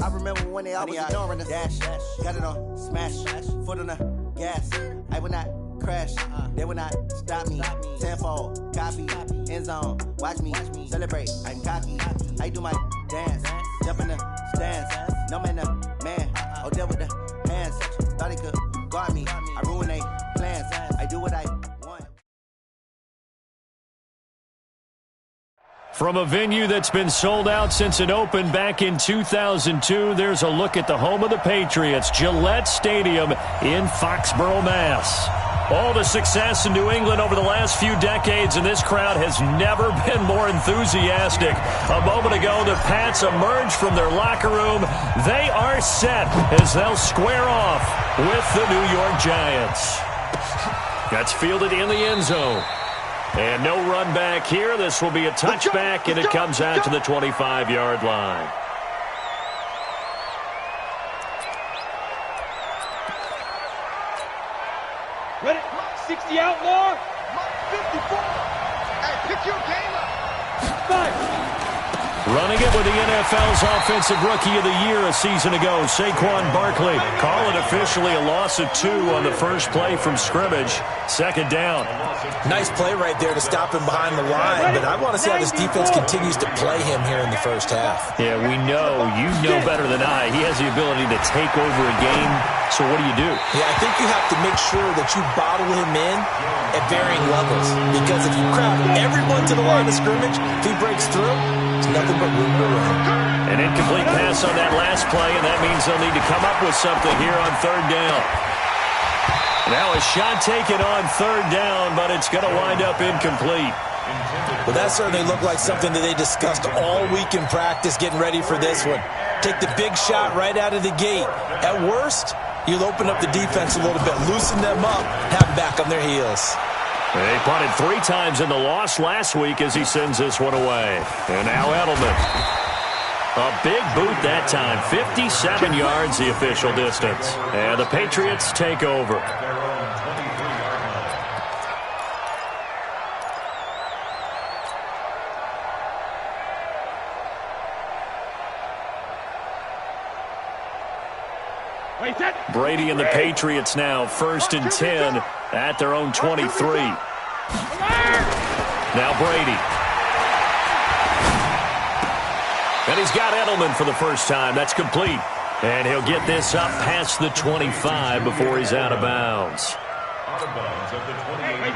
I remember when they always ignoring us. Dash, got it on, smash, foot on the gas. I will not crash, they will not stop me. Tenfold, copy, end zone, watch me celebrate. I'm cocky, I do my dance, jump in the stands. No man, oh, deal with the hands. Thought he could guard me, I ruin they plans. I do what I want. From a venue that's been sold out since it opened back in 2002, there's a look at the home of the Patriots, Gillette Stadium in Foxborough, Mass. All the success in New England over the last few decades, and this crowd has never been more enthusiastic. A moment ago, the Pats emerged from their locker room. They are set as they'll square off with the New York Giants. That's fielded in the end zone. And no run back here. This will be a touchback, and it comes out to the 25-yard line. Ready? 60 out more. 54. Hey, pick your game up. 5. Running it with the NFL's Offensive Rookie of the Year a season ago, Saquon Barkley. Call it officially a loss of 2 on the first play from scrimmage. Second down. Nice play right there to stop him behind the line, but I want to see how this defense continues to play him here in the first half. Yeah, we know. You know better than I. He has the ability to take over a game, so what do you do? Yeah, I think you have to make sure that you bottle him in at varying levels, because if you crowd everyone to the line of scrimmage, if he breaks through, it's nothing but room to run. An incomplete pass on that last play, and that means they'll need to come up with something here on third down. Now a shot taken on third down, but it's going to wind up incomplete. Well, that certainly looked like something that they discussed all week in practice, getting ready for this one. Take the big shot right out of the gate. At worst, you'll open up the defense a little bit, loosen them up, have them back on their heels. They punted 3 times in the loss last week as he sends this one away. And now Edelman. A big boot that time. 57 yards the official distance. And the Patriots take over. Brady and the Patriots now 1st and 10 at their own 23. Now Brady. And he's got Edelman for the first time. That's complete. And he'll get this up past the 25 before he's out of bounds.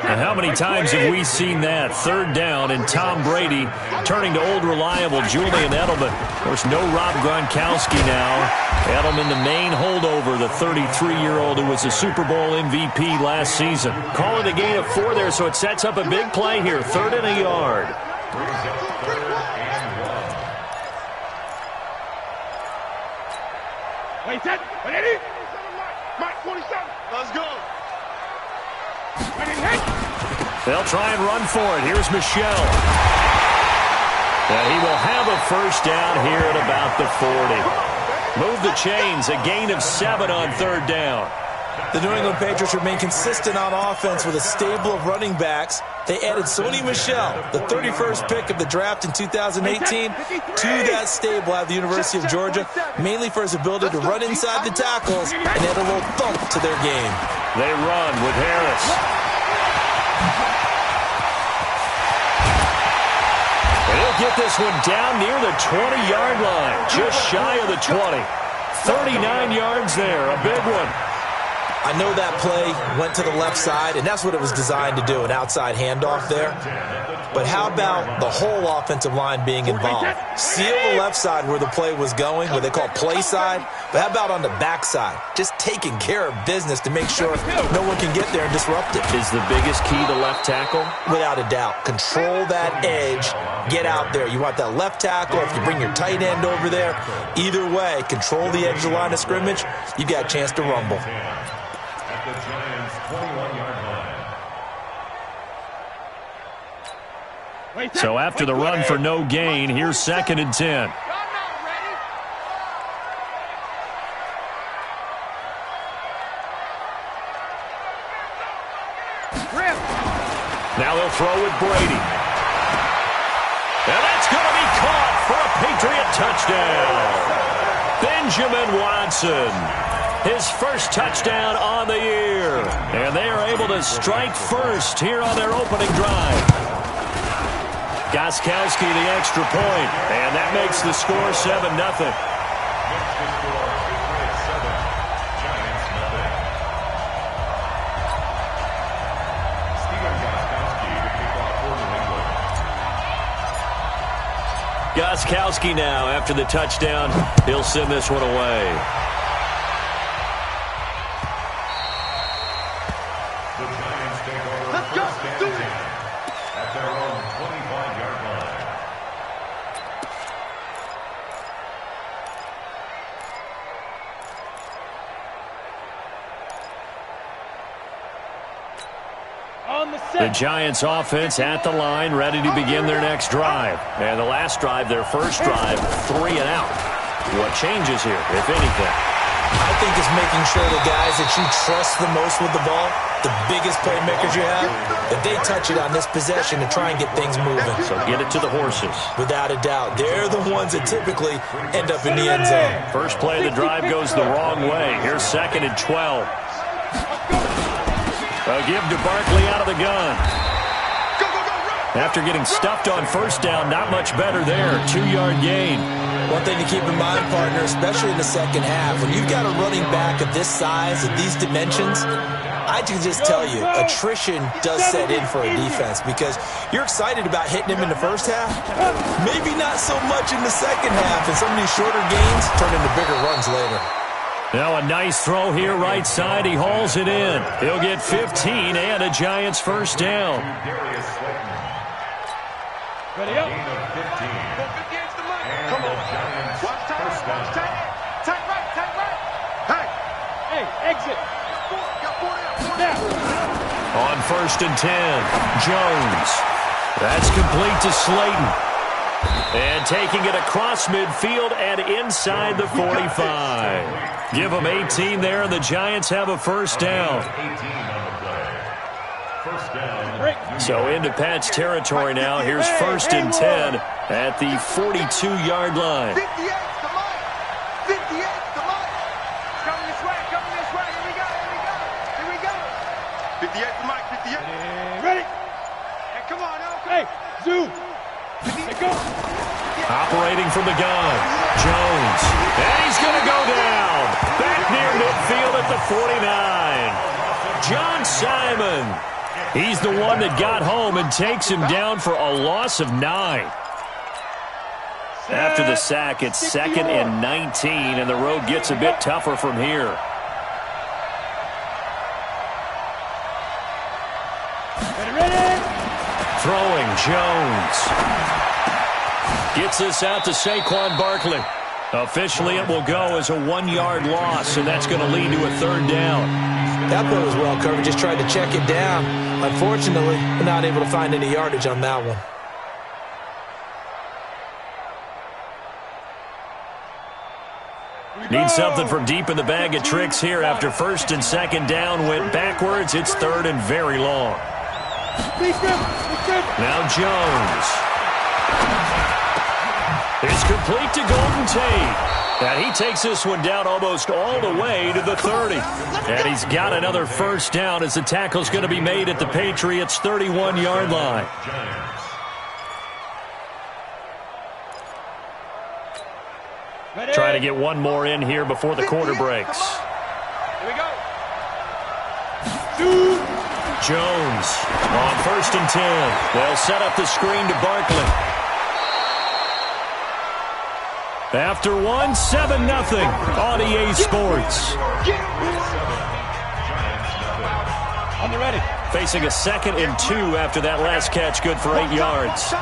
And how many times have we seen that? Third down and Tom Brady turning to old reliable Julian Edelman. Of course, no Rob Gronkowski now. Edelman, the main holdover, the 33-year-old who was a Super Bowl MVP last season. Call it a gain of 4 there, so it sets up a big play here. 3rd and a yard. Wait, set. Ready? Mark 47. Let's go. They'll try and run for it. Here's Michelle. And he will have a first down here at about the 40. Move the chains. A gain of 7 on third down. The New England Patriots remain consistent on offense with a stable of running backs. They added Sony Michel, the 31st pick of the draft in 2018, to that stable at the University of Georgia, mainly for his ability to run inside the tackles and add a little thump to their game. They run with Harris. And he'll get this one down near the 20-yard line, just shy of the 20. 39 yards there, a big one. I know that play went to the left side, and that's what it was designed to do, an outside handoff there. But how about the whole offensive line being involved? Seal the left side where the play was going, what they call play side, but how about on the back side? Just taking care of business to make sure no one can get there and disrupt it. Is the biggest key to left tackle? Without a doubt. Control that edge. Get out there. You want that left tackle. If you bring your tight end over there, either way, control the edge of the line of scrimmage, you got a chance to rumble. The Giants' 21-yard line. So after the run for no gain, here's 2nd and 10. Now they'll throw with Brady. And that's going to be caught for a Patriot touchdown. Benjamin Watson, his first touchdown on the year. And they are able to strike first here on their opening drive. Gostkowski the extra point, and that makes the score 7-0. Gostkowski now, after the touchdown, he'll send this one away. The Giants take over first and 10 at their own 25-yard line. The Giants offense at the line, ready to begin their next drive. And the last drive, their first drive, 3 and out. What changes here, if anything? I think it's making sure the guys that you trust the most with the ball, the biggest playmakers you have, that they touch it on this possession to try and get things moving. So get it to the horses. Without a doubt. They're the ones that typically end up in the end zone. First play of the drive goes the wrong way. Here's 2nd and 12. A give to Barkley out of the gun. After getting stuffed on first down, not much better there. 2-yard gain. One thing to keep in mind, partner, especially in the second half, when you've got a running back of this size, of these dimensions, I can just tell you, attrition does set in for a defense because you're excited about hitting him in the first half. Maybe not so much in the second half, and some of these shorter gains turn into bigger runs later. Now a nice throw here right side. He hauls it in. He'll get 15 and a Giants first down. Ready up. Come on. Giants first down. Tight right. Hey, exit. Now. On 1st and 10, Jones. That's complete to Slayton. And taking it across midfield and inside the 45. Give them 18 there, and the Giants have a first down. 18 on the play. First down. So into Pat's territory now. Here's 1st and 10 at the 42-yard line. 58 to Mike. 58 to Mike. Coming this way. Here we go. 58 to Mike. 58. Ready. Hey, come on now. Hey, Zoo. Hey, go. Operating from the gun, Jones. And he's going to go down. Back near midfield at the 49. John Simon. He's the one that got home and takes him down for a loss of 9. After the sack, it's 2nd and 19, and the road gets a bit tougher from here. Ready. Throwing, Jones. Gets this out to Saquon Barkley. Officially, it will go as a 1-yard loss, and that's going to lead to a 3rd down. That play was well covered. Just tried to check it down. Unfortunately, we're not able to find any yardage on that one. Need something from deep in the bag of tricks here after 1st and 2nd down went backwards. It's 3rd and very long. Now Jones. It's complete to Golden Tate. And he takes this one down almost all the way to the 30. And he's got another first down as the tackle's going to be made at the Patriots' 31-yard line. Try to get one more in here before the quarter breaks. Here we go. Jones on 1st and 10. They'll set up the screen to Barkley. After 1, 7-0 on EA Sports. On the ready. Facing a 2nd and 2 after that last catch, good for 8 yards.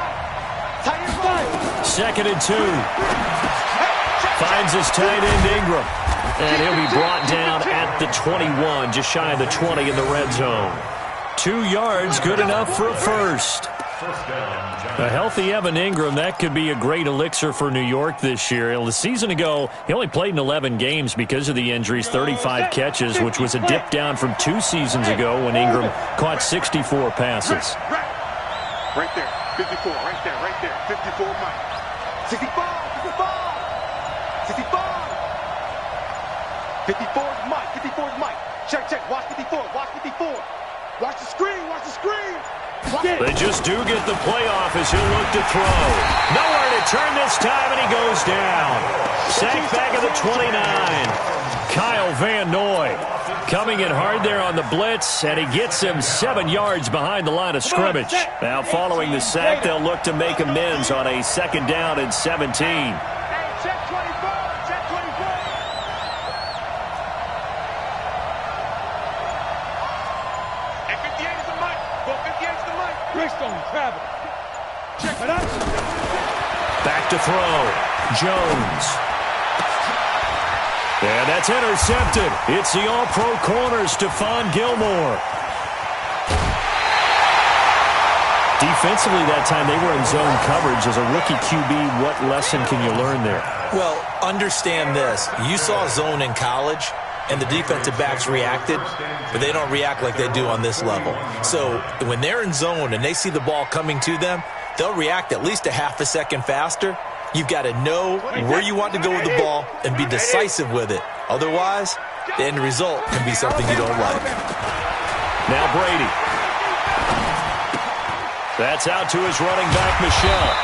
2nd and 2. Finds his tight end Ingram. And he'll be brought down at the 21, just shy of the 20 in the red zone. 2 yards, good enough for a first. A healthy Evan Ingram, that could be a great elixir for New York this year. A season ago, he only played in 11 games because of the injuries, 35 catches, which was a dip down from 2 seasons ago when Ingram caught 64 passes. Right there, 54, right there, 54, Mike. 64, 64, 64. 54 is Mike. 54 is Mike. Check, check. Watch 54. Watch 54. Watch the screen. Watch the screen. They just do get the playoff as he'll look to throw. Nowhere to turn this time, and he goes down. Sacked back at the 29. Kyle Van Noy coming in hard there on the blitz, and he gets him 7 yards behind the line of scrimmage. Now following the sack, they'll look to make amends on a 2nd down and 17. Hey, check 24. Check 24. And 58 is the Mike. Well, 58 is the Mike. Greystone, travel. Check it out. Back to throw. Jones. And that's intercepted. It's the all-pro corner, Stephon Gilmore. Defensively that time, they were in zone coverage. As a rookie QB, what lesson can you learn there? Well, understand this. You saw zone in college, and the defensive backs reacted, but they don't react like they do on this level. So when they're in zone and they see the ball coming to them, they'll react at least a half a second faster. You've got to know where you want to go with the ball and be decisive with it. Otherwise, the end result can be something you don't like. Now Brady. That's out to his running back, Michelle.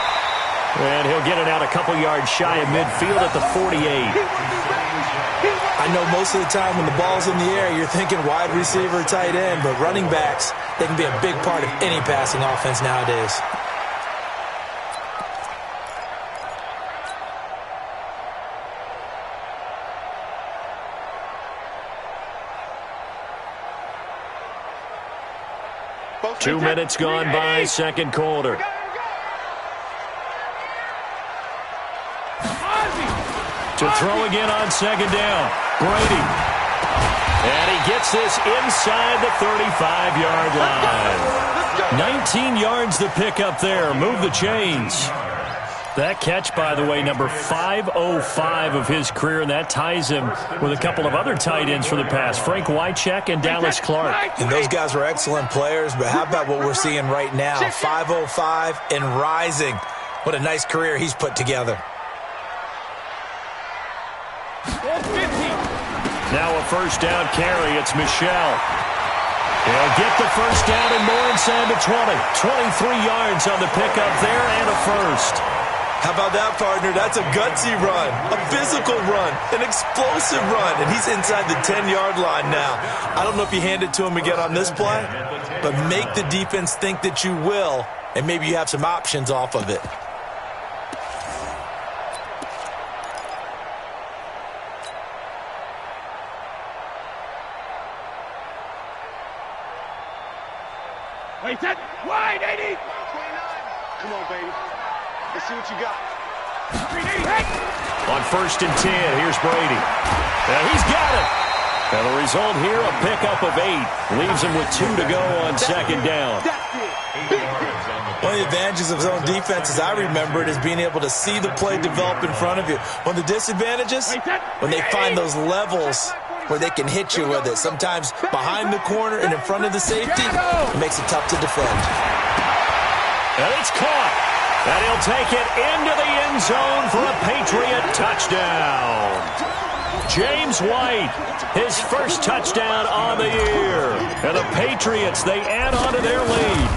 And he'll get it out a couple yards shy of midfield at the 48. I know most of the time when the ball's in the air, you're thinking wide receiver, tight end, but running backs, they can be a big part of any passing offense nowadays. Two minutes gone by, 2nd quarter. To throw again on 2nd down. Brady. And he gets this inside the 35-yard line. 19 yards the pick up there. Move the chains. That catch, by the way, number 505 of his career, and that ties him with a couple of other tight ends for the past, Frank Wycheck and Dallas Clark. And those guys were excellent players, but how about what we're seeing right now? 505 and rising. What a nice career he's put together. Now a 1st down carry. It's Michelle. He'll get the 1st down and more inside the 20. 23 yards on the pickup there and a 1st. How about that, partner? That's a gutsy run, a physical run, an explosive run, and he's inside the 10-yard line now. I don't know if you hand it to him again on this play, but make the defense think that you will, and maybe you have some options off of it. Wait, that wide, 80. 29. Come on, baby. Let's see what you got. On 1st and 10, here's Brady. Now he's got it. And the result here, a pickup of 8. Leaves him with 2 to go on 2nd down. One of the advantages of zone defense, as I remember it, is being able to see the play develop in front of you. One of the disadvantages, when they find those levels where they can hit you with it. Sometimes behind the corner and in front of the safety, it makes it tough to defend. And it's caught. And he'll take it into the end zone for a Patriot touchdown. James White, his 1st touchdown on the year. And the Patriots, they add on to their lead.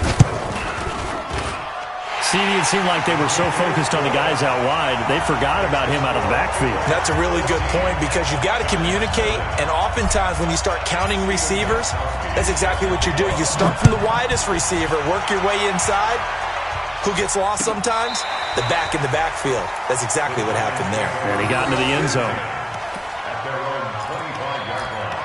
See, it seemed like they were so focused on the guys out wide, they forgot about him out of the backfield. That's a really good point because you've got to communicate, and oftentimes when you start counting receivers, that's exactly what you're doing. You start from the widest receiver, work your way inside. Who gets lost sometimes? The back in the backfield. That's exactly what happened there. And he got into the end zone. At their own 25-yard line.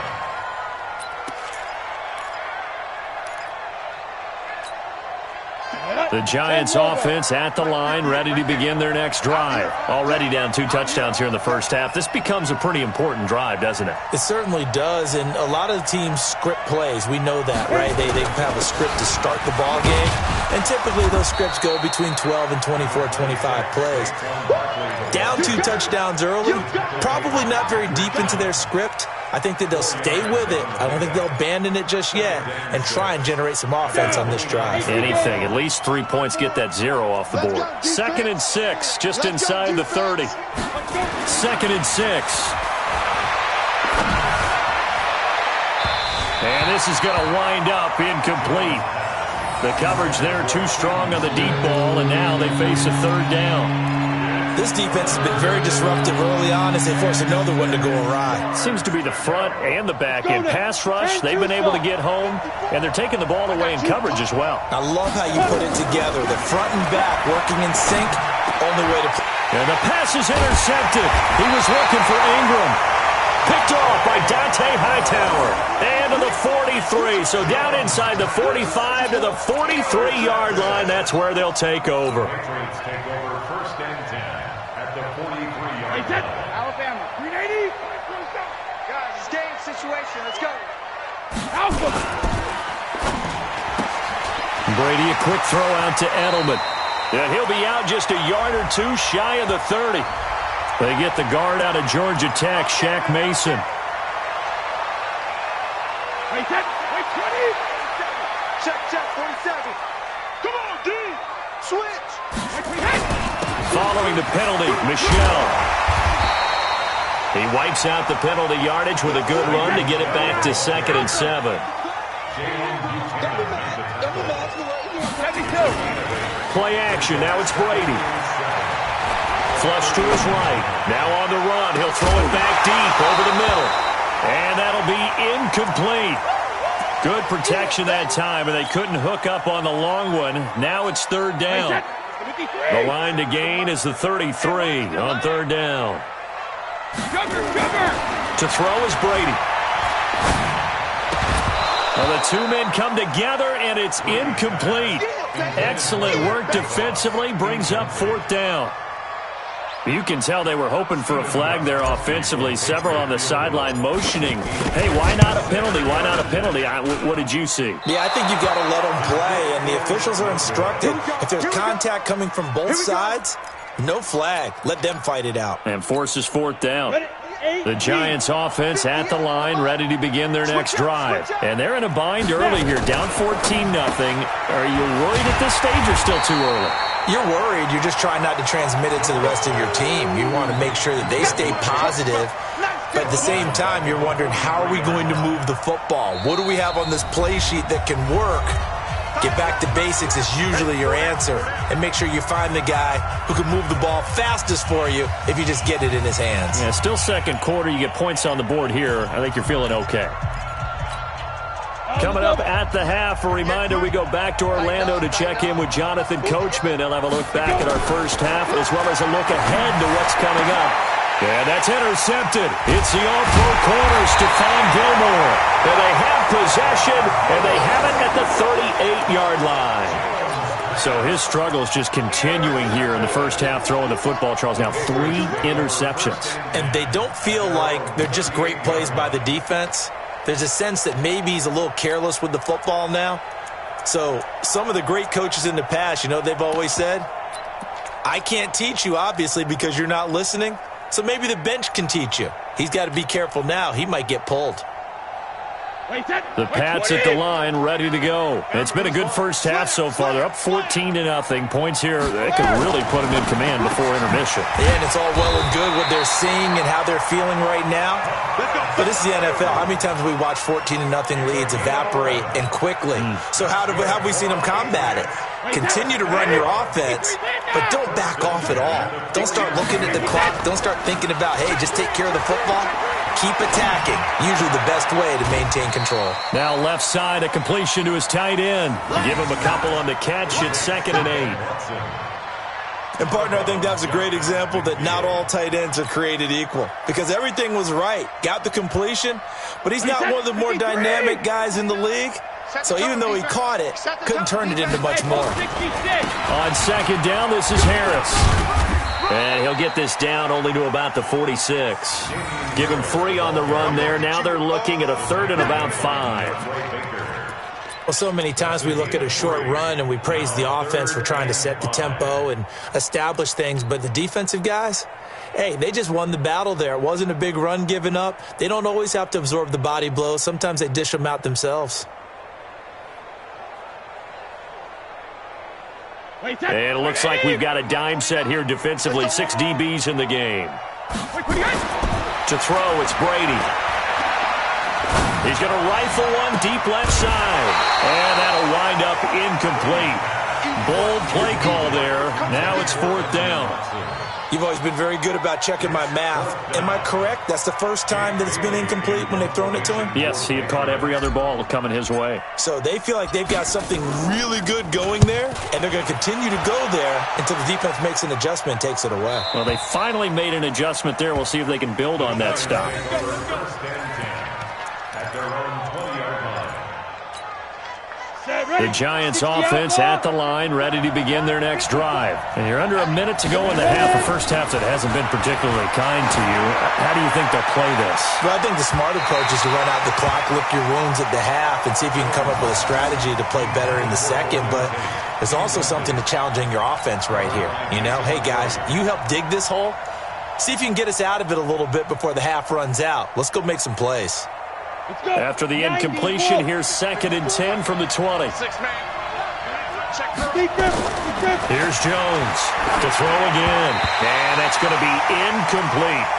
The Giants offense at the line, ready to begin their next drive. Already down 2 touchdowns here in the 1st half. This becomes a pretty important drive, doesn't it? It certainly does, and a lot of the teams script plays. We know that, right? They have a script to start the ball game, and typically those scripts go between 12 and 24, 25 plays. Down 2 touchdowns early, probably not very deep into their script. I think that they'll stay with it. I don't think they'll abandon it just yet and try and generate some offense on this drive. Anything. At least 3 points, get that 0 off the board. 2nd and 6, just inside the 30. 2nd and 6. And this is going to wind up incomplete. The coverage there too strong on the deep ball, and now they face a third down. This defense has been very disruptive early on as they force another one to go awry. Seems to be the front and the back. In pass rush, they've been able to get home, and they're taking the ball away in coverage as well. I love how you put it together. The front and back working in sync, only way to play. And the pass is intercepted. He was looking for Ingram. Picked off by Dante Hightower. And to the 43. So down inside the 45 to the 43-yard line. That's where they'll take over. Patriots take over first and 10 at the 43-yard line. Alabama, 380. Guys, it's game situation. Let's go. Alpha. Brady, a quick throw out to Edelman. And he'll be out just a yard or two shy of the 30. They get the guard out of Georgia Tech, Shaq Mason. Wait, 20. Check, 47. Come on, D. Switch. Following the penalty, Michelle. He wipes out the penalty yardage with a good run to get it back to 2nd and 7. Play action. Now it's Brady. Flush to his right. Now on the run. He'll throw it back deep over the middle. And that'll be incomplete. Good protection that time, and they couldn't hook up on the long one. Now it's third down. The line to gain is the 33 on third down. To throw is Brady. Well, the two men come together, and it's incomplete. Excellent work defensively. Brings up fourth down. You can tell they were hoping for a flag there offensively. Several on the sideline motioning. Hey, why not a penalty? Why not a penalty? What did you see? Yeah, I think you've got to let them play, and the officials are instructed. If there's contact coming from both sides, no flag. Let them fight it out. And forces fourth down. The Giants offense at the line, ready to begin their next drive. And they're in a bind early here, down 14-0. Are you worried at this stage or still too early? You're worried. You're just trying not to transmit it to the rest of your team. You want to make sure that they stay positive. But at the same time, you're wondering, how are we going to move the football? What do we have on this play sheet that can work? Get back to basics is usually your answer. And make sure you find the guy who can move the ball fastest for you if you just get it in his hands. Yeah, still second quarter. You get points on the board here. I think you're feeling okay. Coming up at the half, a reminder, we go back to Orlando to check in with Jonathan Coachman. He'll have a look back at our first half as well as a look ahead to what's coming up. And that's intercepted. It's the all-pro corner, Stephon Gilmore. And they have possession, and they have it at the 38-yard line. So his struggles just continuing here in the first half, throwing the football, Charles. Now 3 interceptions. And they don't feel like they're just great plays by the defense. There's a sense that maybe he's a little careless with the football now. So some of the great coaches in the past, you know, they've always said, I can't teach you, obviously, because you're not listening. So maybe the bench can teach you. He's got to be careful now. He might get pulled. The Pats at the line, ready to go. It's been a good first half so far. They're up 14-0. Points here, they could really put them in command before intermission. Yeah, and it's all well and good what they're seeing and how they're feeling right now. But this is the NFL. How many times have we watched 14-0 leads evaporate and quickly? So how have we seen them combat it? Continue to run your offense, but don't back off at all. Don't start looking at the clock. Don't start thinking about, hey, just take care of the football. Keep attacking. Usually the best way to maintain control. Now left side, a completion to his tight end. Give him a couple on the catch. It's 2nd and 8. And, partner, I think that was a great example that not all tight ends are created equal. Because everything was right. Got the completion, but he's not one of the more dynamic guys in the league. So even though he caught it, couldn't turn it into much more. On 2nd down, this is Harris. And he'll get this down only to about the 46. Give him 3 on the run there. Now they're looking at a 3rd and about 5. Well, so many times we look at a short run and we praise the offense for trying to set the tempo and establish things. But the defensive guys, hey, they just won the battle there. It wasn't a big run given up. They don't always have to absorb the body blows. Sometimes they dish them out themselves. And it looks like we've got a dime set here defensively. 6 DBs in the game. To throw, it's Brady. He's going to rifle one deep left side. And that'll wind up incomplete. Bold play call there. Now it's 4th down. You've always been very good about checking my math. Am I correct? That's the first time that it's been incomplete when they've thrown it to him? Yes, he had caught every other ball coming his way. So they feel like they've got something really good going there, and they're going to continue to go there until the defense makes an adjustment and takes it away. Well, they finally made an adjustment there. We'll see if they can build on that stop. The Giants offense at the line, ready to begin their next drive. And you're under a minute to go in the half, a first half that hasn't been particularly kind to you. How do you think they'll play this? Well, I think the smart approach is to run out the clock, lick your wounds at the half, and see if you can come up with a strategy to play better in the second. But there's also something to challenging your offense right here. You know, hey, guys, you help dig this hole. See if you can get us out of it a little bit before the half runs out. Let's go make some plays. After the incompletion, here's 2nd and 10 from the 20. Here's Jones to throw again. And that's going to be incomplete.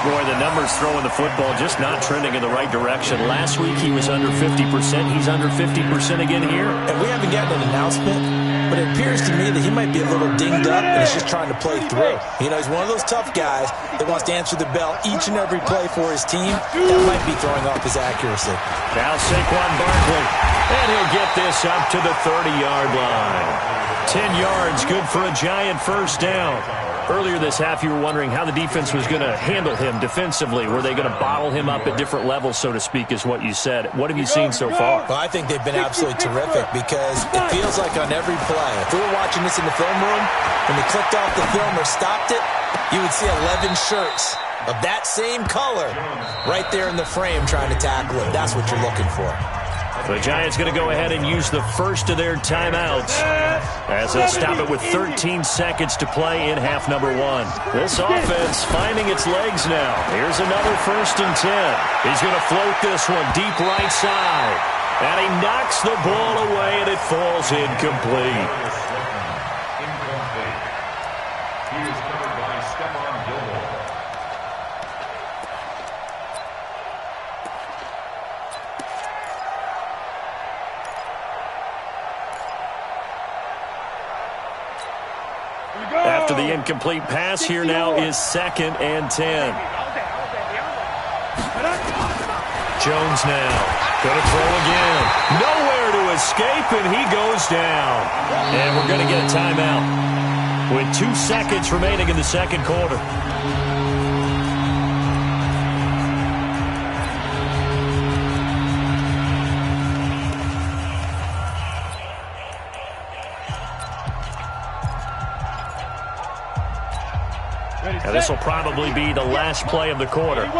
Boy, the numbers throwing the football just not trending in the right direction. Last week he was under 50%. He's under 50% again here. And we haven't gotten an announcement, but it appears to me that he might be a little dinged up and he's just trying to play through. You know, he's one of those tough guys that wants to answer the bell each and every play for his team. That might be throwing off his accuracy. Now Saquon Barkley, and he'll get this up to the 30-yard line. 10 yards, good for a Giant first down. Earlier this half, you were wondering how the defense was going to handle him defensively. Were they going to bottle him up at different levels, so to speak, is what you said. What have you seen so far? Well, I think they've been absolutely terrific because it feels like on every play, if we were watching this in the film room, when they clicked off the film or stopped it, you would see 11 shirts of that same color right there in the frame trying to tackle him. That's what you're looking for. The Giants going to go ahead and use the first of their timeouts as they'll stop it with 13 seconds to play in half number 1. This offense finding its legs now. Here's another 1st and 10. He's going to float this one deep right side. And he knocks the ball away, and it falls incomplete. He is covered by Stephon Gilmore. After the incomplete pass, here now is 2nd and 10. Jones now going to throw again. Nowhere to escape, and he goes down. And we're going to get a timeout with 2 seconds remaining in the second quarter. Now, this will probably be the last play of the quarter. Let's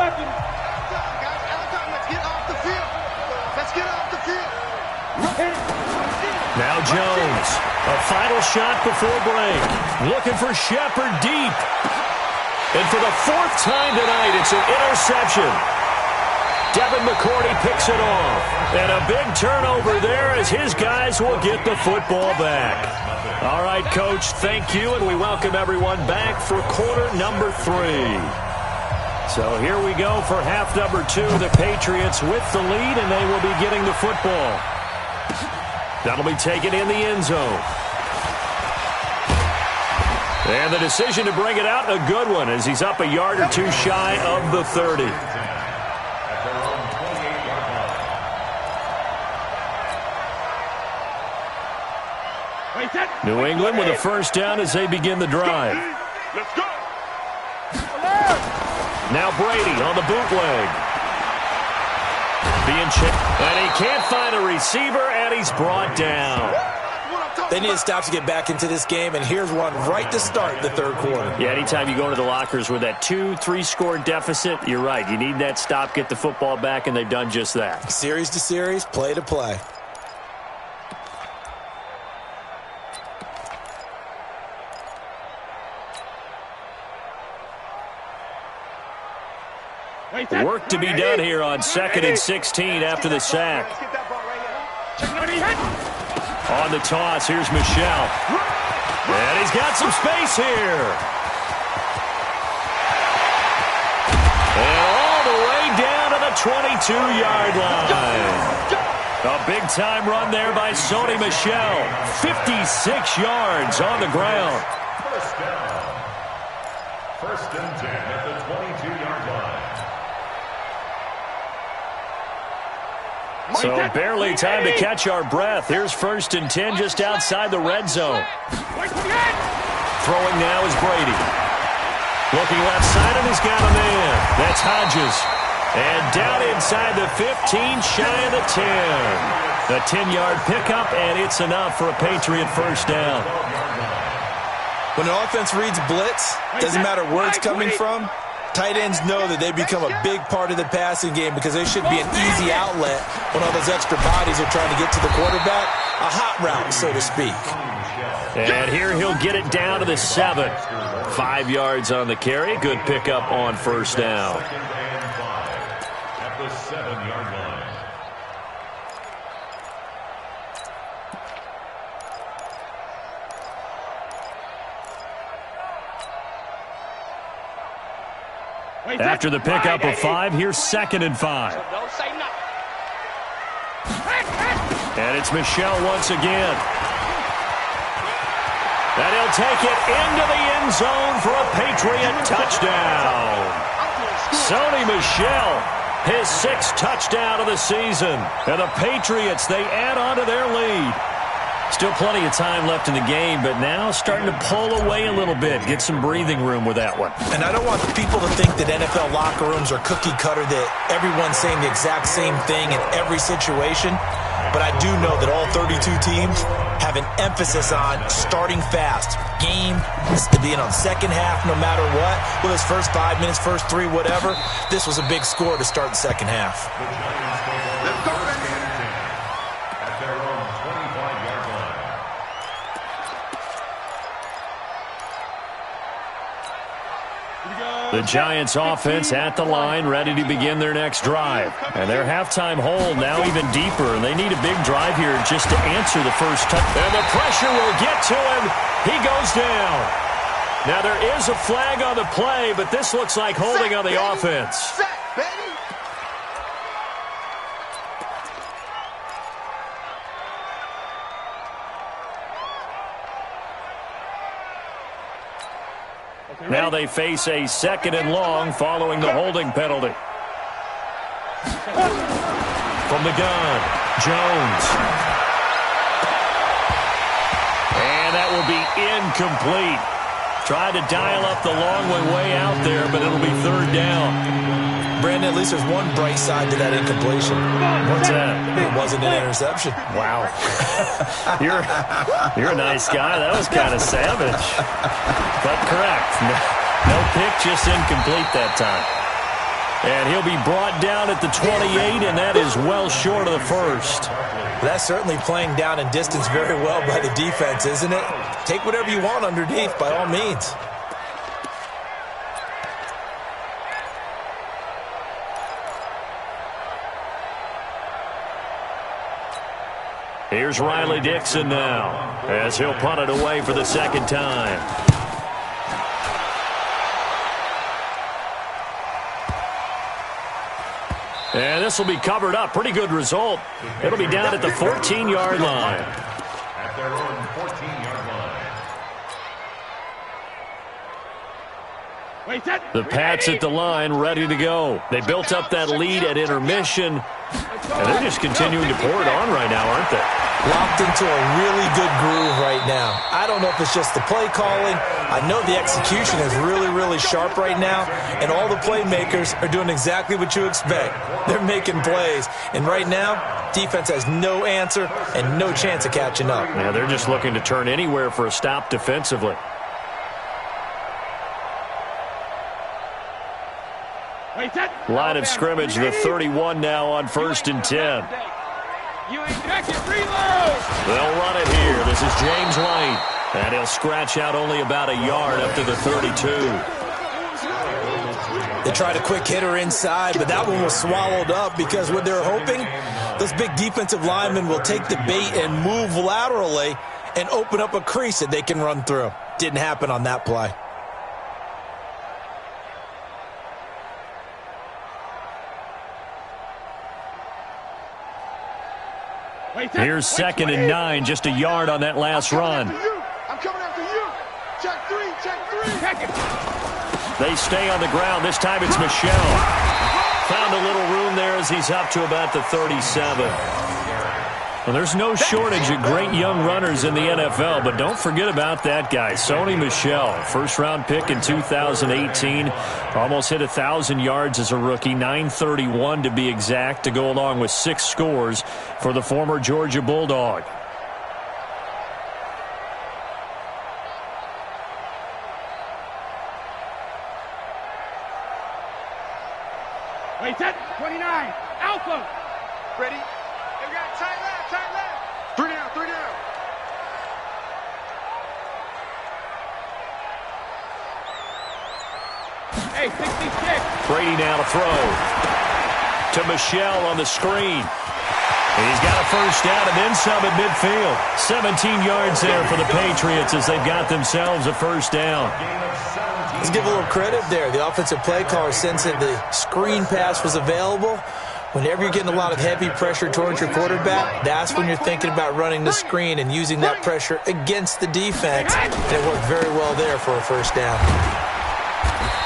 get off the field. Let's get off the field. Now Jones, a final shot before break. Looking for Shepard deep. And for the 4th time tonight, it's an interception. Devin McCourty picks it off. And a big turnover there as his guys will get the football back. All right, Coach, thank you, and we welcome everyone back for quarter number 3. So here we go for half number 2. The Patriots with the lead, and they will be getting the football. That'll be taken in the end zone. And the decision to bring it out, a good one, as he's up a yard or 2 shy of the 30. New England with a first down as they begin the drive. Let's go. Now Brady on the bootleg. Being checked, and he can't find a receiver, and he's brought down. They need to stop to get back into this game, and here's one right to start the third quarter. Yeah, anytime you go into the lockers with that 2-3 score deficit, you're right. You need that stop, get the football back, and they've done just that. Series to series, play to play. Work to be done here on 2nd and 16 after the sack. On the toss, here's Michel. And he's got some space here. And all the way down to the 22-yard line. A big-time run there by Sony Michel. 56 yards on the ground. First down. First and 10 at the 22-yard line. So barely time to catch our breath. Here's first and 10 just outside the red zone. Throwing now is Brady. Looking left side, and he's got a man. That's Hodges. And down inside the 15, shy of the 10. The 10-yard pickup, and it's enough for a Patriot first down. When an offense reads blitz, doesn't matter where it's coming from, tight ends know that they become a big part of the passing game because they should be an easy outlet when all those extra bodies are trying to get to the quarterback. A hot route, so to speak. And here he'll get it down to the 7. 5 yards on the carry. Good pickup on first down. Second and 5 at the 7-yard line. After the pickup of 5, here's second and 5. Don't say nothing. And it's Michel once again. And he'll take it into the end zone for a Patriot touchdown. Sony Michel, his 6th touchdown of the season. And the Patriots, they add on to their lead. Still plenty of time left in the game, but now starting to pull away a little bit. Get some breathing room with that one. And I don't want people to think that NFL locker rooms are cookie cutter, that everyone's saying the exact same thing in every situation. But I do know that all 32 teams have an emphasis on starting fast. Game, being on second half no matter what. Well, his first 5 minutes, first 3, whatever. This was a big score to start the second half. Let's go, at their own 25-yard line. The Giants offense at the line, ready to begin their next drive. And their halftime hold now even deeper. And they need a big drive here just to answer the first touch. And the pressure will get to him. He goes down. Now there is a flag on the play, but this looks like holding on the offense. Set, baby. Now they face a second and long following the holding penalty. From the gun, Jones. And that will be incomplete. Tried to dial up the long way out there, but it'll be third down. Brandon, at least there's one bright side to that incompletion. What's that? It wasn't an interception. Wow. You're a nice guy. That was kind of savage. But correct. No pick, just incomplete that time. And he'll be brought down at the 28, and that is well short of the first. That's certainly playing down in distance very well by the defense, isn't it? Take whatever you want underneath, by all means. Here's Riley Dixon now, as he'll punt it away for the second time. And this will be covered up. Pretty good result. It'll be down at the 14-yard line. At their own 14-yard line. The Pats at the line, ready to go. They built up that lead at intermission, and they're just continuing to pour it on right now, aren't they? Locked into a really good groove right now. I don't know if it's just the play calling. I know the execution is really, really sharp right now, and all the playmakers are doing exactly what you expect. They're making plays, and right now, defense has no answer and no chance of catching up. Yeah, they're just looking to turn anywhere for a stop defensively. Line of scrimmage, the 31 now on 1st and 10. You ain't connected. Reload. They'll run it here. This is James White. And he'll scratch out only about a yard up to the 32. They tried a quick hitter inside, but that one was swallowed up because what they're hoping, those big defensive linemen will take the bait and move laterally and open up a crease that they can run through. Didn't happen on that play. Here's 2nd and 9, just a yard on that last run. I'm coming after you. Check three. Check it. They stay on the ground. This time it's Michelle. Found a little room there as he's up to about the 37. Well, there's no shortage of great young runners in the NFL, but don't forget about that guy, Sony Michel. First-round pick in 2018. Almost hit 1,000 yards as a rookie, 931 to be exact, to go along with 6 scores for the former Georgia Bulldog. Wait, set. 29. Alpha. Ready? We got tight left. 3 down. Hey, 66. Brady now to throw. To Michelle on the screen. And he's got a first down and then some at midfield. 17 yards there for the Patriots as they've got themselves a first down. Let's give a little credit there. The offensive play caller sensed that the screen pass was available. Whenever you're getting a lot of heavy pressure towards your quarterback, that's when you're thinking about running the screen and using that pressure against the defense. And it worked very well there for a first down.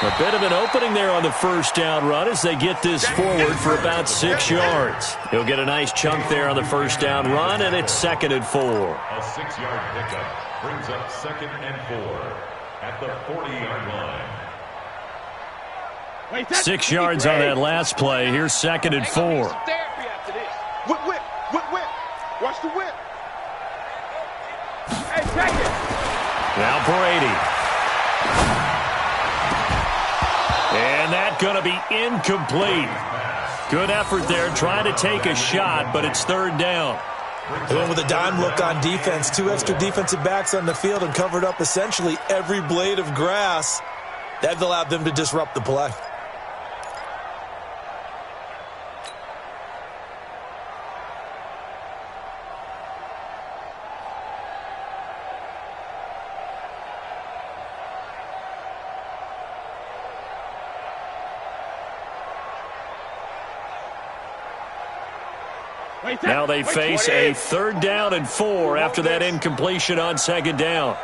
A bit of an opening there on the first down run as they get this forward for about 6 yards. He'll get a nice chunk there on the first down run, and it's 2nd and 4. A 6-yard pickup brings up 2nd and 4 at the 40-yard line. 6 yards on that last play. Here's 2nd and 4. Whip. Watch the whip. Hey, check it. Now Brady. And that's going to be incomplete. Good effort there, trying to take a shot, but it's 3rd down. They went with a dime look on defense. 2 extra defensive backs on the field and covered up essentially every blade of grass. That allowed them to disrupt the play. Now they face a 3rd down and 4 after that incompletion on 2nd down.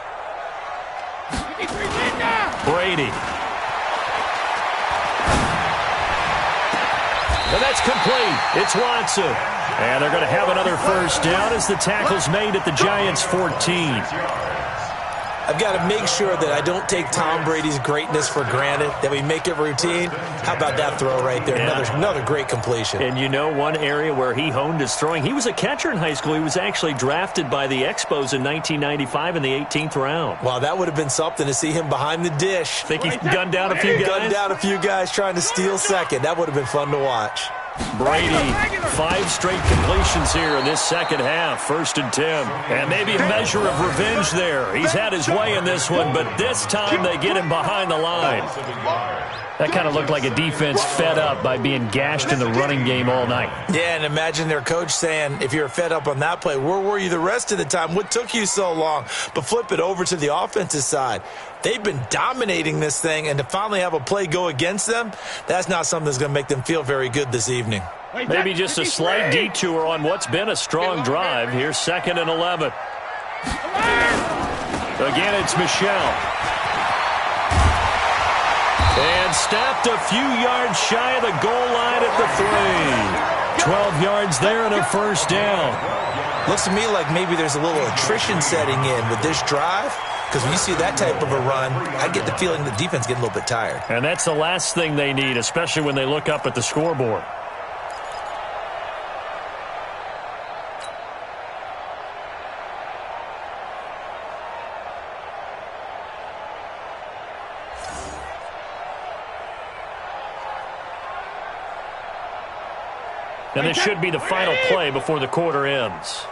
Brady. And that's complete. It's Watson. And they're going to have another first down as the tackle's made at the Giants' 14. I've got to make sure that I don't take Tom Brady's greatness for granted, that we make it routine. How about that throw right there? Yeah. Another great completion. And you know one area where he honed his throwing, he was a catcher in high school. He was actually drafted by the Expos in 1995 in the 18th round. Wow, that would have been something to see him behind the dish. Think he gunned down a few guys? Gunned down a few guys trying to steal second. That would have been fun to watch. Brady, 5 straight completions here in this second half. 1st and 10. And maybe a measure of revenge there. He's had his way in this one, but this time they get him behind the line. That kind of looked like a defense fed up by being gashed in the running game all night. Yeah, and imagine their coach saying, if you're fed up on that play, where were you the rest of the time? What took you so long? But flip it over to the offensive side. They've been dominating this thing, and to finally have a play go against them, that's not something that's going to make them feel very good this evening. Maybe just a slight detour on what's been a strong drive. Here's 2nd and 11. Again, it's Michelle. And stopped a few yards shy of the goal line at the 3. 12 yards there and a first down. Looks to me like maybe there's a little attrition setting in with this drive. Because when you see that type of a run, I get the feeling the defense getting a little bit tired. And that's the last thing they need, especially when they look up at the scoreboard. And this should be the final play before the quarter ends.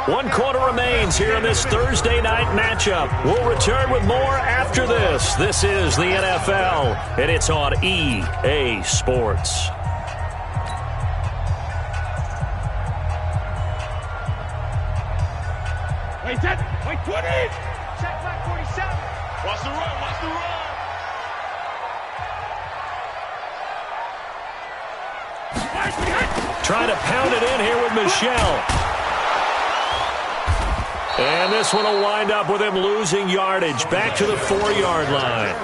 1 quarter remains here in this Thursday night matchup. We'll return with more after this. This is the NFL, and it's on EA Sports. Wait, set. Wait, 20. Check back 47. Watch the run. Watch the run. Trying to pound it in here with Michelle. And this one will wind up with him losing yardage back to the 4-yard line.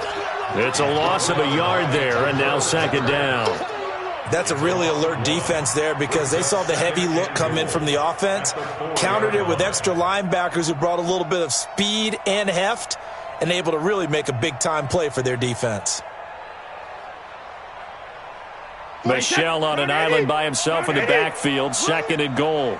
It's a loss of a yard there, and now second down. That's a really alert defense there because they saw the heavy look come in from the offense, countered it with extra linebackers who brought a little bit of speed and heft, and able to really make a big-time play for their defense. Michelle on an island by himself in the backfield, second and goal.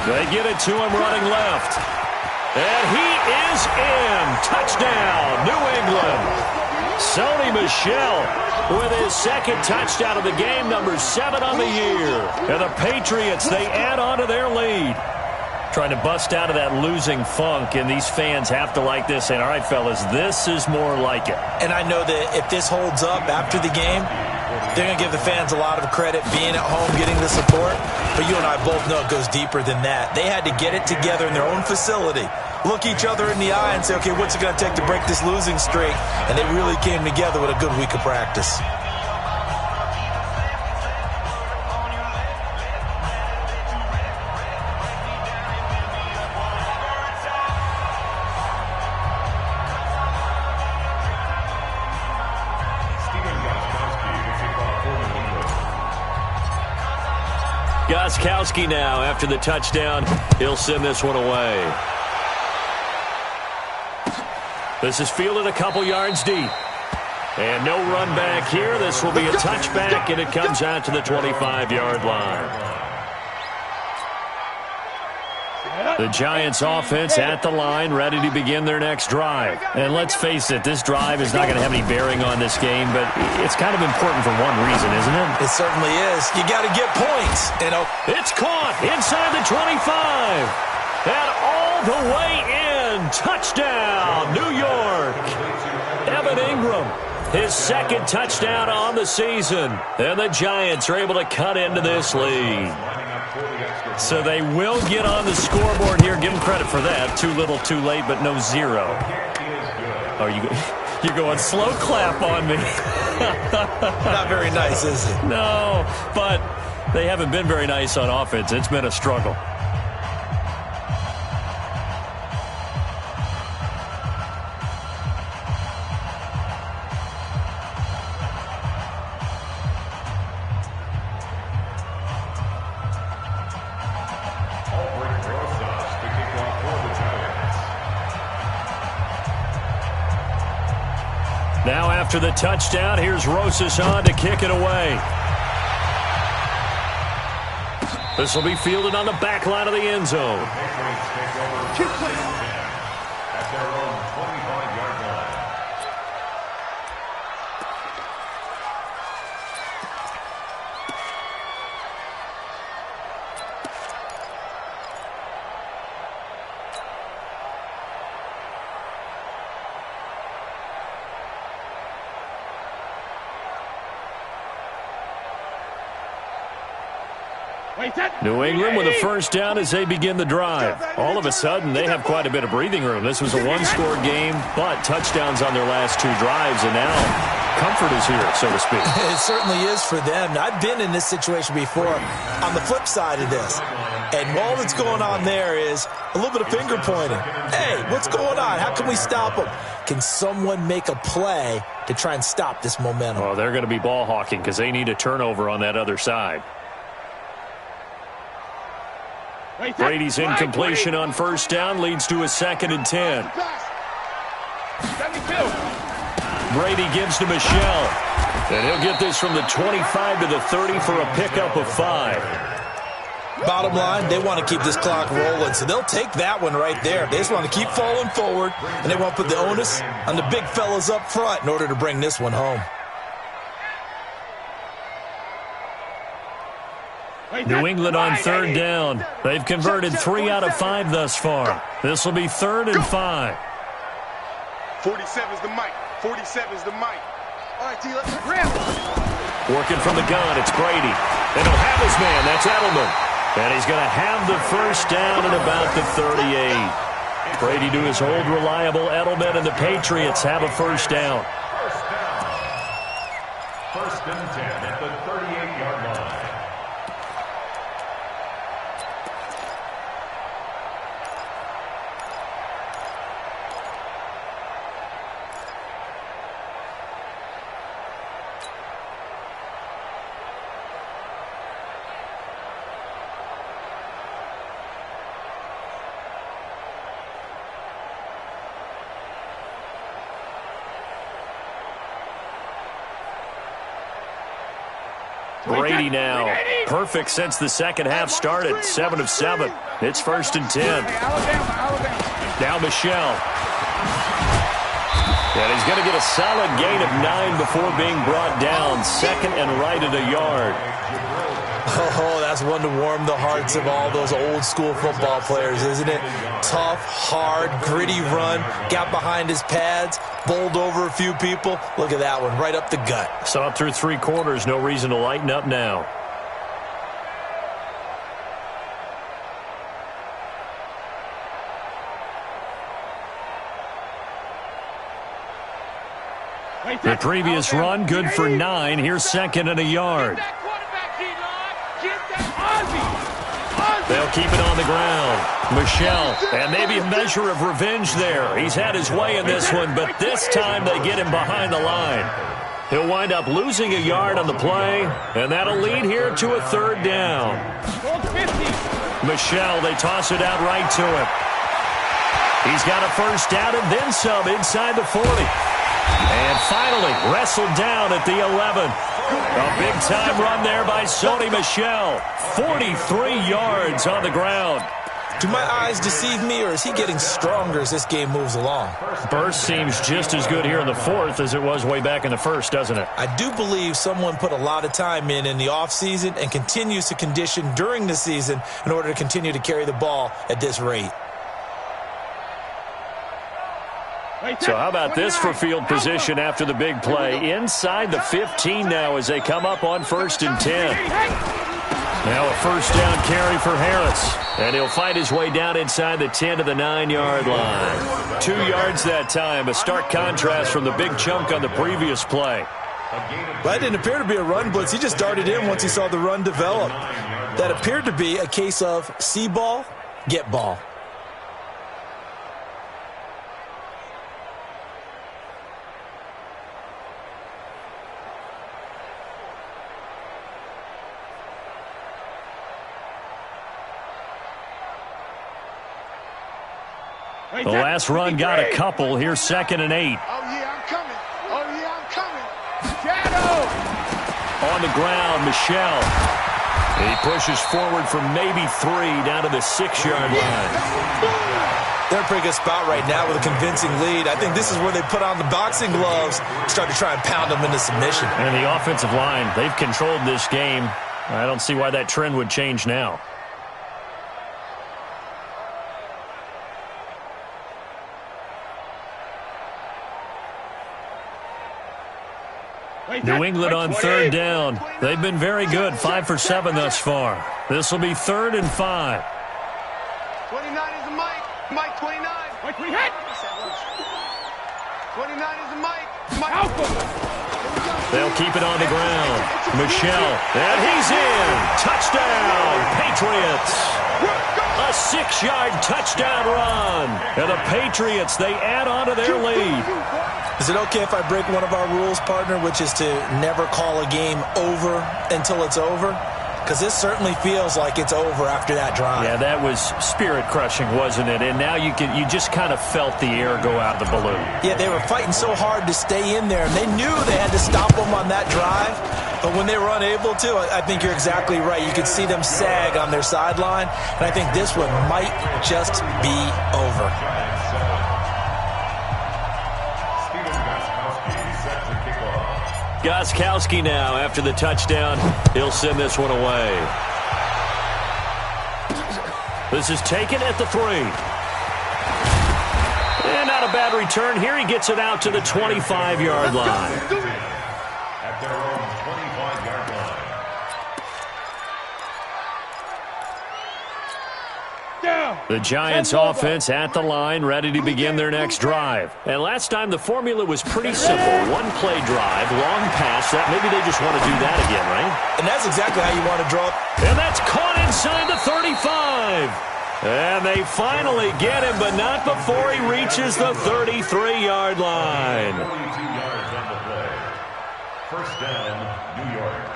They get it to him running left. And he is in. Touchdown, New England. Sony Michel with his second touchdown of the game, number 7 on the year. And the Patriots, they add on to their lead. Trying to bust out of that losing funk, and these fans have to like this. And all right, fellas, this is more like it. And I know that if this holds up after the game, they're going to give the fans a lot of credit being at home, getting the support. But you and I both know it goes deeper than that. They had to get it together in their own facility, look each other in the eye and say, okay, what's it going to take to break this losing streak? And they really came together with a good week of practice. Gostkowski now after the touchdown. He'll send this one away. This is fielded a couple yards deep. And no run back here. This will be a touchback, and it comes out to the 25-yard line. The Giants offense at the line, ready to begin their next drive. And let's face it, this drive is not going to have any bearing on this game, but it's kind of important for one reason, isn't it? It certainly is. You got to get points. It's caught inside the 25. And all the way in. Touchdown, New York. Evan Ingram, his second touchdown on the season. And the Giants are able to cut into this lead. So they will get on the scoreboard here. Give them credit for that. Too little, too late, but no zero. Are you're going slow clap on me. Not very nice, is it? No, but they haven't been very nice on offense. It's been a struggle. Now after the touchdown, here's Rosas on to kick it away. This will be fielded on the back line of the end zone. At their own 25-yard line. New England with a first down as they begin the drive. All of a sudden, they have quite a bit of breathing room. This was a one-score game, but touchdowns on their last two drives, and now comfort is here, so to speak. It certainly is for them. I've been in this situation before on the flip side of this. And all that's going on there is a little bit of finger pointing. Hey, what's going on? How can we stop them? Can someone make a play to try and stop this momentum? Oh, they're going to be ball hawking because they need a turnover on that other side. Brady's incompletion on first down leads to a 2nd and 10. Brady gives to Michel. And he'll get this from the 25 to the 30 for a pickup of 5. Bottom line, they want to keep this clock rolling, so they'll take that one right there. They just want to keep falling forward, and they want to put the onus on the big fellas up front in order to bring this one home. New England on third down. They've converted 3 out of 5 thus far. This will be 3rd and 5. 47's the mic. 47's the mic. All right, T, let's grab it. Working from the gun, it's Brady. And he'll have his man. That's Edelman. And he's going to have the first down at about the 38. Brady to his old reliable Edelman, and the Patriots have a first down. First and 10 at the 38-yard line. Brady now. Perfect since the second half started. 7 of 7. It's first and 10. Now Michelle. And he's going to get a solid gain of 9 before being brought down. Second and right at a yard. Oh, that's one to warm the hearts of all those old school football players, isn't it? Tough, hard, gritty run. Got behind his pads, bowled over a few people. Look at that one, right up the gut. Saw it through 3 quarters. No reason to lighten up now. The previous run, good for 9. Here's second and a yard. They'll keep it on the ground. Michelle, and maybe a measure of revenge there. He's had his way in this one, but this time they get him behind the line. He'll wind up losing a yard on the play, and that'll lead here to a third down. Michelle, they toss it out right to him. He's got a first down and then some inside the 40. And finally, wrestled down at the 11. A big-time run there by Sony Michel. 43 yards on the ground. Do my eyes deceive me, or is he getting stronger as this game moves along? Burst seems just as good here in the fourth as it was way back in the first, doesn't it? I do believe someone put a lot of time in the offseason and continues to condition during the season in order to continue to carry the ball at this rate. So how about this for field position after the big play? Inside the 15 now as they come up on first and 10. Now a first down carry for Harris. And he'll fight his way down inside the 10 to the 9-yard line. 2 yards that time. A stark contrast from the big chunk on the previous play. That didn't appear to be a run blitz. He just darted in once he saw the run develop. That appeared to be a case of see ball, get ball. The last run got a couple. Here's second and 8. Oh, yeah, I'm coming. Oh, yeah, I'm coming. Shadow! On the ground, Michelle. He pushes forward for maybe 3 down to the 6-yard line. They're in a pretty good spot right now with a convincing lead. I think this is where they put on the boxing gloves, start to try and pound them into submission. And the offensive line, they've controlled this game. I don't see why that trend would change now. New England on third down. They've been very good, 5 for 7 thus far. This will be 3rd and 5. 29 is a Mike. Mike 29. Mike, we hit. 29 is a Mike. Mike. They'll keep it on the ground. Michelle, and he's in. Touchdown, Patriots. A 6-yard touchdown run. And the Patriots, they add on to their lead. Is it okay if I break one of our rules, partner, which is to never call a game over until it's over? Because this certainly feels like it's over after that drive. Yeah, that was spirit-crushing, wasn't it? And now you just kind of felt the air go out of the balloon. Yeah, they were fighting so hard to stay in there, and they knew they had to stop them on that drive. But when they were unable to, I think you're exactly right. You could see them sag on their sideline, and I think this one might just be over. Gostkowski now after the touchdown. He'll send this one away. This is taken at the 3. And not a bad return. Here he gets it out to the 25-yard line. At their own 25-yard line. Down. The Giants offense at the line, ready to begin their next drive. And last time the formula was pretty simple. One play drive, long pass. That maybe they just want to do that again, right? And that's exactly how you want to draw. And that's caught inside the 35. And they finally get him, but not before he reaches the 33-yard line. 42 yards on the play. First down, New York.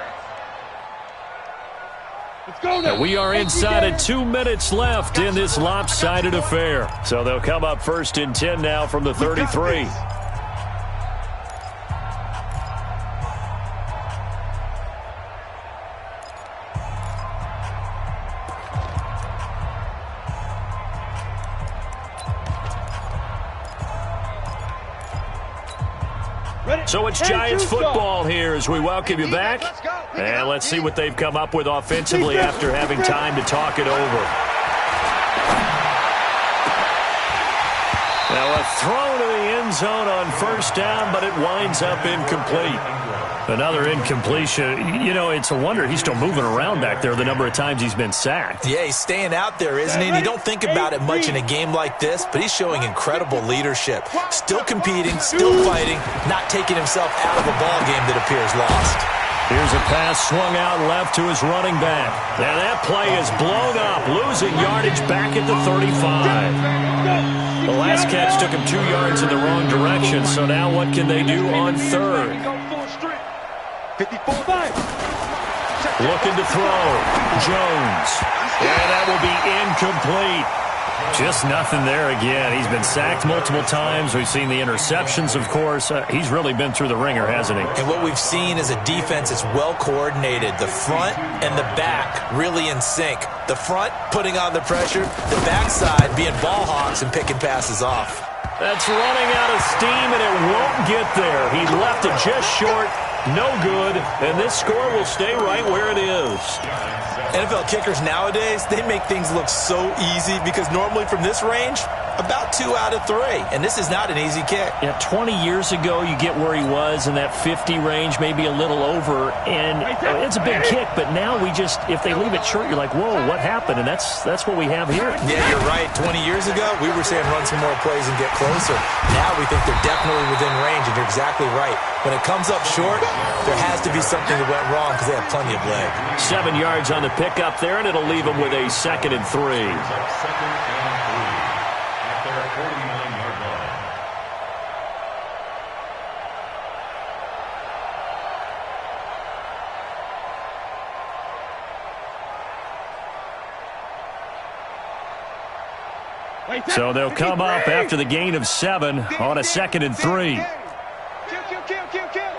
Let's go now. And we are inside of 2 minutes left in this lopsided affair. So they'll come up first and 10 now from the 33. So it's Giants football here as we welcome you back. And let's see what they've come up with offensively after having time to talk it over. Now a throw to the end zone on first down, but it winds up incomplete. Another incompletion. You know, it's a wonder he's still moving around back there the number of times he's been sacked. Yeah, he's staying out there, isn't he? And you don't think about it much in a game like this, but he's showing incredible leadership. Still competing, still fighting, not taking himself out of a ball game that appears lost. Here's a pass swung out left to his running back. And that play is blown up, losing yardage back at the 35. The last catch took him 2 yards in the wrong direction, so now what can they do on third? 54. Looking to throw. Jones. And that will be incomplete. Just nothing there again. He's been sacked multiple times. We've seen the interceptions, of course. He's really been through the ringer, hasn't he? And what we've seen is a defense that's well coordinated. The front and the back really in sync. The front putting on the pressure. The backside being ball hawks and picking passes off. That's running out of steam, and it won't get there. He left it just short. No good, and this score will stay right where it is. NFL kickers nowadays, they make things look so easy because normally from this range, about 2 out of 3. And this is not an easy kick. Yeah, 20 years ago, you get where he was in that 50 range, maybe a little over. And it's a big kick, but now we just, if they leave it short, you're like, whoa, what happened? And that's what we have here. Yeah, you're right. 20 years ago, we were saying run some more plays and get closer. Now we think they're definitely within range, and you're exactly right. When it comes up short, there has to be something that went wrong because they have plenty of leg. 7 yards on the pickup there, and it'll leave them with a 2nd and 3. Second and 3 at their 49-yard line. So they'll come up after the gain of 7 on a 2nd and 3. Kill.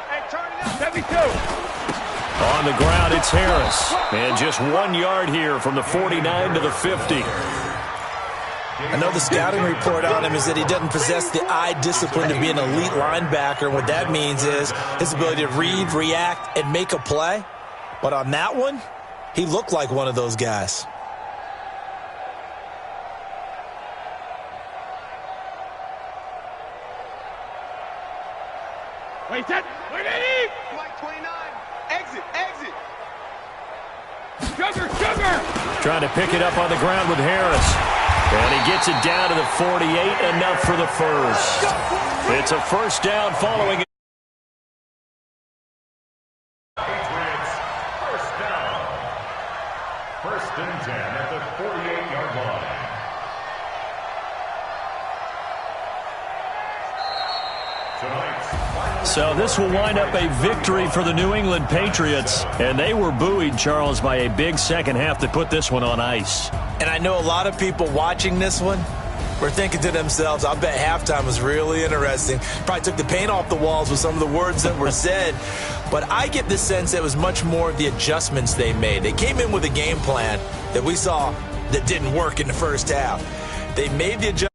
Hey, turn it up. 72. On the ground, it's Harris. And just 1 yard here from the 49 to the 50. I know the scouting report on him is that he doesn't possess the eye discipline to be an elite linebacker. What that means is his ability to read, react, and make a play. But on that one, he looked like one of those guys. Wait, that. Wait, Eddie. Mike 29. Exit. Sugar. Trying to pick it up on the ground with Harris. And he gets it down to the 48, enough for the first. It's a first down following it. Patriots, first down. First and 10 at the 48-yard line. So this will wind up a victory for the New England Patriots. And they were buoyed, Charles, by a big second half that put this one on ice. And I know a lot of people watching this one were thinking to themselves, I bet halftime was really interesting. Probably took the paint off the walls with some of the words that were said. But I get the sense that it was much more of the adjustments they made. They came in with a game plan that we saw that didn't work in the first half. They made the adjustments.